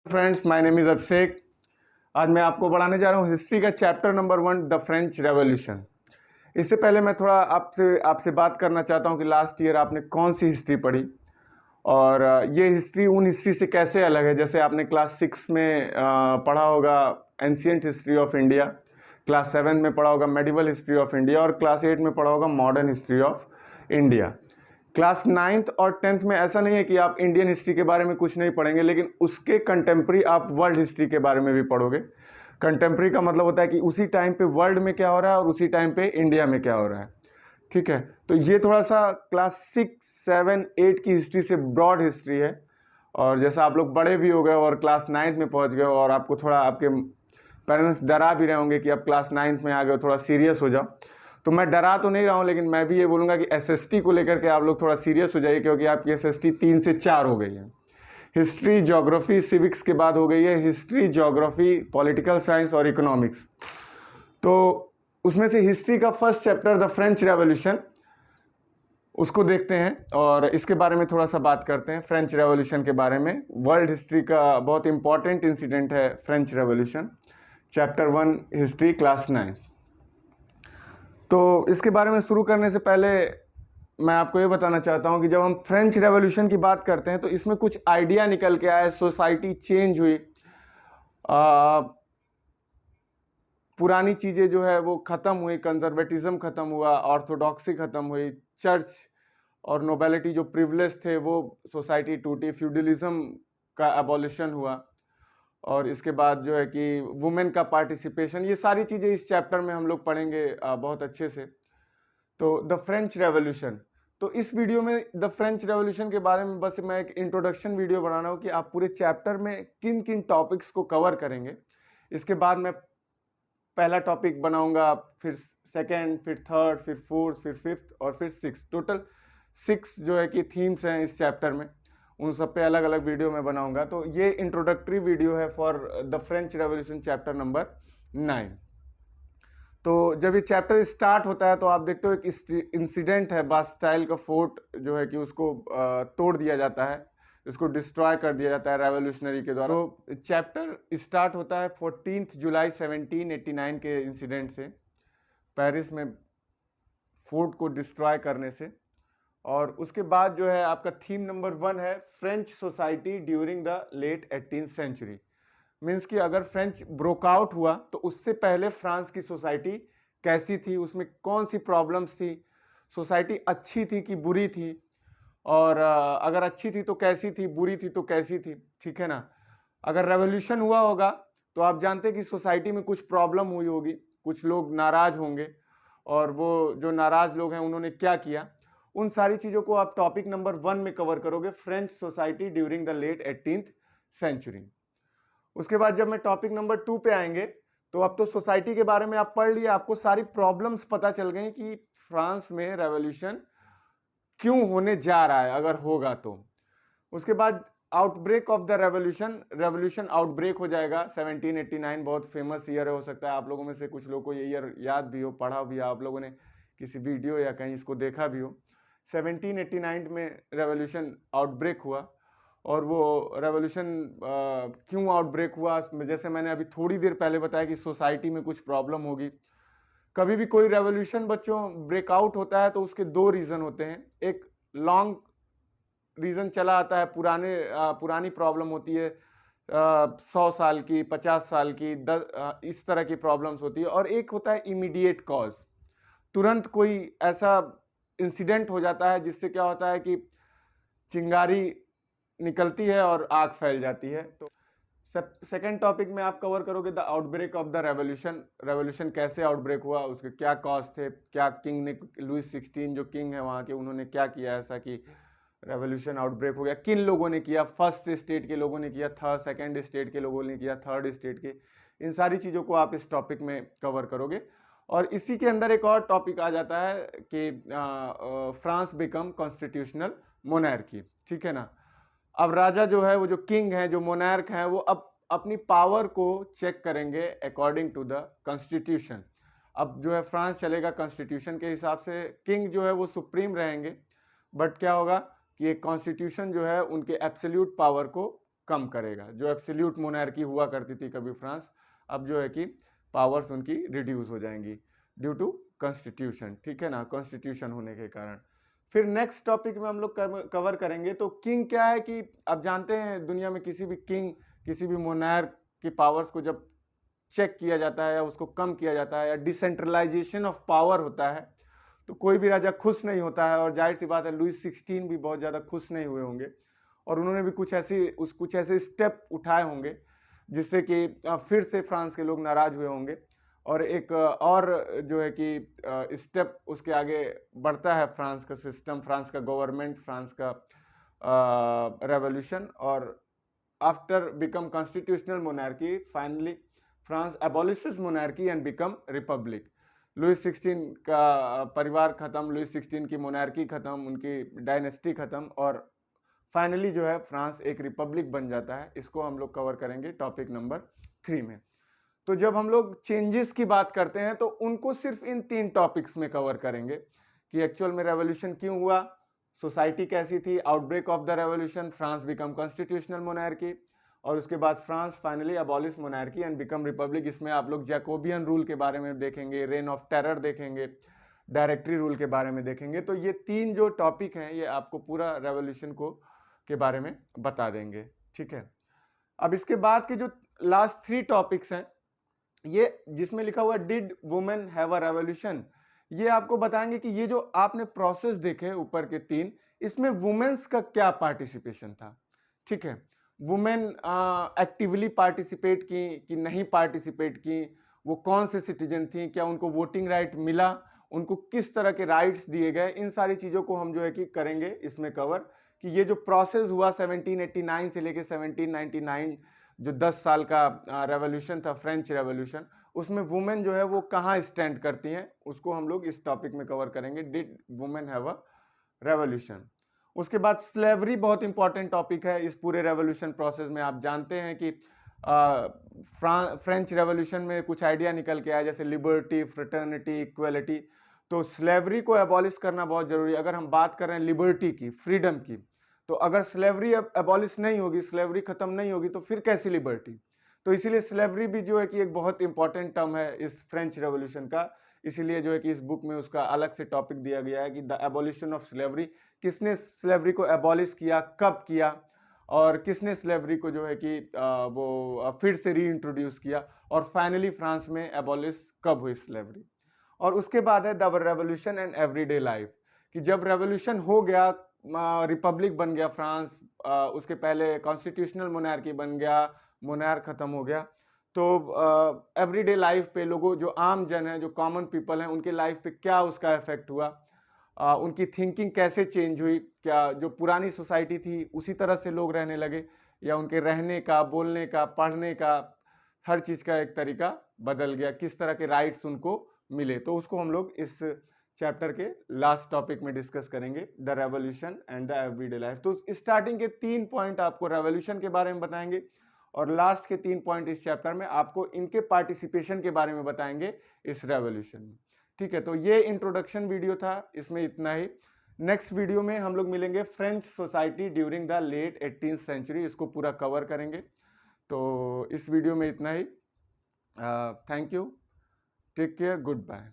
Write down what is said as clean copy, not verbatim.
Friends, my name is अभिषेक। आज मैं आपको पढ़ाने जा रहा हूँ हिस्ट्री का chapter number 1, the French revolution. इससे पहले मैं थोड़ा आपसे आपसे बात करना चाहता हूँ कि लास्ट ईयर आपने कौन सी हिस्ट्री पढ़ी और ये हिस्ट्री उन हिस्ट्री से कैसे अलग है। जैसे आपने क्लास 6 में पढ़ा होगा ancient history of India, class 7 में पढ़ा होगा मेडिवल हिस्ट्री ऑफ इंडिया और क्लास 8 में पढ़ा होगा modern history of India. Class 9th और 10th में ऐसा नहीं है कि आप इंडियन हिस्ट्री के बारे में कुछ नहीं पढ़ेंगे, लेकिन उसके कंटेम्प्री आप वर्ल्ड हिस्ट्री के बारे में भी पढ़ोगे। कंटेम्प्री का मतलब होता है कि उसी टाइम पे वर्ल्ड में क्या हो रहा है और उसी टाइम पे इंडिया में क्या हो रहा है। ठीक है, तो ये थोड़ा सा क्लास 6, 7, 8 की हिस्ट्री से ब्रॉड हिस्ट्री है। और जैसा आप लोग बड़े भी हो गए और क्लास 9th में पहुंच गए और आपको थोड़ा आपके पेरेंट्स डरा भी रहे होंगे कि अब क्लास 9th में आ गए, थोड़ा सीरियस हो जाओ। तो मैं डरा तो नहीं रहा हूँ, लेकिन मैं भी ये बोलूँगा कि एसएसटी को लेकर के आप लोग थोड़ा सीरियस हो जाइए, क्योंकि आपकी एसएसटी 3 से 4 हो गई है। हिस्ट्री, ज्योग्राफी, सिविक्स के बाद हो गई है हिस्ट्री, ज्योग्राफी, पॉलिटिकल साइंस और इकोनॉमिक्स। तो उसमें से हिस्ट्री का first chapter the French revolution, उसको देखते हैं और इसके बारे में थोड़ा सा बात करते हैं। फ्रेंच रेवोल्यूशन के बारे में, वर्ल्ड हिस्ट्री का बहुत इंपॉर्टेंट इंसिडेंट है French revolution. Chapter 1 history, class 9। तो इसके बारे में शुरू करने से पहले मैं आपको ये बताना चाहता हूँ कि जब हम फ्रेंच रेवोल्यूशन की बात करते हैं तो इसमें कुछ आइडिया निकल के आए, सोसाइटी चेंज हुई, पुरानी चीज़ें जो है वो ख़त्म हुई, कंजर्वेटिज्म ख़त्म हुआ, ऑर्थोडॉक्सी ख़त्म हुई, चर्च और नोबेलिटी जो प्रिविलेज थे वो सोसाइटी टूटी, फ्यूडलिज्म का एबॉलिशन हुआ और इसके बाद जो है कि वुमेन का पार्टिसिपेशन, ये सारी चीज़ें इस चैप्टर में हम लोग पढ़ेंगे बहुत अच्छे से। तो द फ्रेंच रेवोल्यूशन, तो इस वीडियो में द फ्रेंच रेवोल्यूशन के बारे में बस मैं एक इंट्रोडक्शन वीडियो बना रहा हूँ कि आप पूरे चैप्टर में किन किन टॉपिक्स को कवर करेंगे। इसके बाद मैं पहला टॉपिक बनाऊंगा, फिर सेकेंड, फिर थर्ड, फिर फोर्थ, फिर फिफ्थ और फिर सिक्स। टोटल 6 जो है कि थीम्स हैं इस चैप्टर में, उन सब पे अलग अलग वीडियो मैं बनाऊंगा। तो ये इंट्रोडक्टरी वीडियो है for the French revolution chapter number 9। तो जब ये चैप्टर स्टार्ट होता है तो आप देखते हो एक इंसिडेंट है, बास्टाइल का फोर्ट जो है कि उसको तोड़ दिया जाता है, इसको डिस्ट्रॉय कर दिया जाता है रेवोल्यूशनरी के द्वारा। तो चैप्टर स्टार्ट होता है 14 जुलाई 1789 के इंसिडेंट से, पेरिस में फोर्ट को डिस्ट्रॉय करने से। और उसके बाद जो है आपका थीम नंबर 1 है French society during the late 18th century. Means कि अगर फ्रेंच ब्रोकआउट हुआ तो उससे पहले फ्रांस की सोसाइटी कैसी थी, उसमें कौन सी प्रॉब्लम्स थी, सोसाइटी अच्छी थी कि बुरी थी, और अगर अच्छी थी तो कैसी थी, बुरी थी तो कैसी थी। ठीक है ना। अगर रेवोल्यूशन हुआ होगा तो आप जानते हैं कि सोसाइटी में कुछ प्रॉब्लम हुई होगी, कुछ लोग नाराज होंगे, और वो जो नाराज लोग हैं उन्होंने क्या किया, उन सारी चीज़ों को आप टॉपिक नंबर 1 में कवर करोगे, French society during the late 18th century. उसके बाद जब मैं टॉपिक नंबर 2 पे आएंगे तो अब तो सोसाइटी के बारे में आप पढ़ लिए, आपको सारी प्रॉब्लम्स पता चल गई कि फ्रांस में रेवोल्यूशन क्यों होने जा रहा है अगर होगा तो। उसके बाद outbreak of the revolution, revolution outbreak हो जाएगा 1789, बहुत फेमस ईयर है। हो सकता है आप लोगों में से कुछ लोगों को ये ईयर याद भी हो, पढ़ा भी, आप लोगों ने किसी वीडियो या कहीं इसको देखा भी हो। 1789 में रेवोल्यूशन आउटब्रेक हुआ, और वो रेवोल्यूशन क्यों आउटब्रेक हुआ, जैसे मैंने अभी थोड़ी देर पहले बताया कि सोसाइटी में कुछ प्रॉब्लम होगी। कभी भी कोई रेवोल्यूशन बच्चों ब्रेकआउट होता है तो उसके 2 रीज़न होते हैं। एक लॉन्ग रीज़न चला आता है, पुरानी प्रॉब्लम होती है, 100 साल की, 50 साल की, इस तरह की प्रॉब्लम्स होती है। और एक होता है इमीडिएट कॉज, तुरंत कोई ऐसा इंसिडेंट हो जाता है जिससे क्या होता है कि चिंगारी निकलती है और आग फैल जाती है। तो सेकेंड टॉपिक में आप कवर करोगे the outbreak of the revolution, revolution कैसे आउटब्रेक हुआ, उसके क्या कॉज थे, क्या किंग ने, लुइस 16 जो किंग है वहाँ के, उन्होंने क्या किया ऐसा कि रेवोल्यूशन आउटब्रेक हो गया, किन लोगों ने किया, फर्स्ट स्टेट के लोगों ने किया, सेकेंड स्टेट के लोगों ने किया, थर्ड स्टेट के, इन सारी चीज़ों को आप इस टॉपिक में कवर करोगे। और इसी के अंदर एक और टॉपिक आ जाता है कि फ्रांस बिकम कॉन्स्टिट्यूशनल मोनार्की। ठीक है ना। अब राजा जो है, वो जो किंग है, जो मोनार्क है, वो अब अपनी पावर को चेक करेंगे अकॉर्डिंग टू द कॉन्स्टिट्यूशन। अब जो है फ्रांस चलेगा कॉन्स्टिट्यूशन के हिसाब से, किंग जो है वो सुप्रीम रहेंगे, बट क्या होगा कि एक कॉन्स्टिट्यूशन जो है उनके एब्सोल्यूट पावर को कम करेगा। जो एब्सोल्यूट मोनार्की हुआ करती थी कभी फ्रांस, अब जो है कि पावर्स उनकी रिड्यूस हो जाएंगी ड्यू टू कॉन्स्टिट्यूशन, ठीक है ना, कॉन्स्टिट्यूशन होने के कारण। फिर नेक्स्ट टॉपिक में हम लोग कवर करेंगे तो किंग क्या है कि आप जानते हैं दुनिया में किसी भी किंग, किसी भी मोनार्क की पावर्स को जब चेक किया जाता है या उसको कम किया जाता है या डिसेंट्रलाइजेशन ऑफ पावर होता है तो कोई भी राजा खुश नहीं होता है। और जाहिर सी बात है लुई 16 भी बहुत ज़्यादा खुश नहीं हुए होंगे और उन्होंने भी कुछ ऐसे स्टेप उठाए होंगे जिससे कि फिर से फ्रांस के लोग नाराज हुए होंगे। और एक और जो है कि स्टेप उसके आगे बढ़ता है फ्रांस का सिस्टम, फ्रांस का गवर्नमेंट, फ्रांस का रेवोल्यूशन। और after become constitutional monarchy finally France abolishes monarchy and become republic. Louis 16 का परिवार खत्म, लुई 16 की मोनार्की खत्म, उनकी डायनेस्टी खत्म और फाइनली जो है फ्रांस एक रिपब्लिक बन जाता है। इसको हम लोग कवर करेंगे टॉपिक नंबर 3 में। तो जब हम लोग चेंजेस की बात करते हैं तो उनको सिर्फ इन 3 टॉपिक्स में कवर करेंगे कि एक्चुअल में रेवोल्यूशन क्यों हुआ, सोसाइटी कैसी थी, outbreak of the revolution, France become constitutional monarchy और उसके बाद France finally abolish monarchy and become Republic. इसमें आप लोग जैकोबियन रूल के बारे में देखेंगे, रेन ऑफ टेरर देखेंगे, डायरेक्टरी रूल के बारे में देखेंगे। तो ये 3 जो टॉपिक हैं ये आपको पूरा रेवोल्यूशन को के बारे में बता देंगे, ठीक है। अब इसके बाद के जो लास्ट 3 टॉपिक्स हैं ये जिसमें लिखा हुआ did women have a revolution, ये आपको बताएंगे कि ये जो आपने प्रोसेस देखे ऊपर के 3, इसमें वुमेन्स का क्या पार्टिसिपेशन था, ठीक है। वुमेन एक्टिवली पार्टिसिपेट की कि नहीं पार्टिसिपेट की, वो कौन से सिटीजन थी, क्या उनको वोटिंग राइट मिला, उनको किस तरह के राइट्स दिए गए, इन सारी चीज़ों को हम जो है कि करेंगे इसमें कवर कि ये जो प्रोसेस हुआ 1789 से लेके 1799 जो 10 साल का रेवोल्यूशन था, फ्रेंच रेवोल्यूशन, उसमें वुमेन जो है वो कहाँ स्टैंड करती हैं, उसको हम लोग इस टॉपिक में कवर करेंगे, did women have a revolution. उसके बाद स्लेवरी बहुत इंपॉर्टेंट टॉपिक है इस पूरे रेवोल्यूशन प्रोसेस में। आप जानते हैं कि फ्रेंच रेवोल्यूशन में कुछ आइडिया निकल के आया जैसे लिबर्टी, फ्रेटर्निटी, इक्वलिटी, तो स्लेवरी को एबॉलिश करना बहुत जरूरी है। अगर हम बात कर रहे हैं लिबर्टी की, फ्रीडम की, तो अगर स्लेवरी एबॉलिश नहीं होगी, स्लेवरी खत्म नहीं होगी तो फिर कैसी लिबर्टी। तो इसीलिए स्लेवरी भी जो है कि एक बहुत इंपॉर्टेंट टर्म है इस फ्रेंच रेवोल्यूशन का, इसीलिए जो है कि इस बुक में उसका अलग से टॉपिक दिया गया है कि द एबॉलिशन ऑफ स्लेवरी, किसने स्लेवरी को एबॉलिश किया, कब किया और किसने स्लेवरी को जो है कि वो फिर से री इंट्रोड्यूस किया और फाइनली फ्रांस में एबॉलिश कब हुई स्लेवरी। और उसके बाद है the revolution and everyday life, कि जब रेवोल्यूशन हो गया, रिपब्लिक बन गया फ्रांस, उसके पहले कॉन्स्टिट्यूशनल मोनार्की बन गया, मोनार्क खत्म हो गया, तो एवरीडे लाइफ पे लोगों जो आम जन है, जो कॉमन पीपल हैं, उनके लाइफ पे क्या उसका इफेक्ट हुआ, उनकी थिंकिंग कैसे चेंज हुई, क्या जो पुरानी सोसाइटी थी उसी तरह से लोग रहने लगे या उनके रहने का, बोलने का, पढ़ने का, हर चीज़ का एक तरीका बदल गया, किस तरह के राइट्स उनको मिले। तो उसको हम लोग इस चैप्टर के लास्ट टॉपिक में डिस्कस करेंगे, the revolution and the everyday life. तो स्टार्टिंग के 3 पॉइंट आपको रेवोल्यूशन के बारे में बताएंगे और लास्ट के 3 पॉइंट इस चैप्टर में आपको इनके पार्टिसिपेशन के बारे में बताएंगे इस रेवोल्यूशन में, ठीक है। तो ये इंट्रोडक्शन वीडियो था, इसमें इतना ही। नेक्स्ट वीडियो में हम लोग मिलेंगे French society during the late 18th century, इसको पूरा कवर करेंगे। तो इस वीडियो में इतना ही। Thank you, take care, good bye.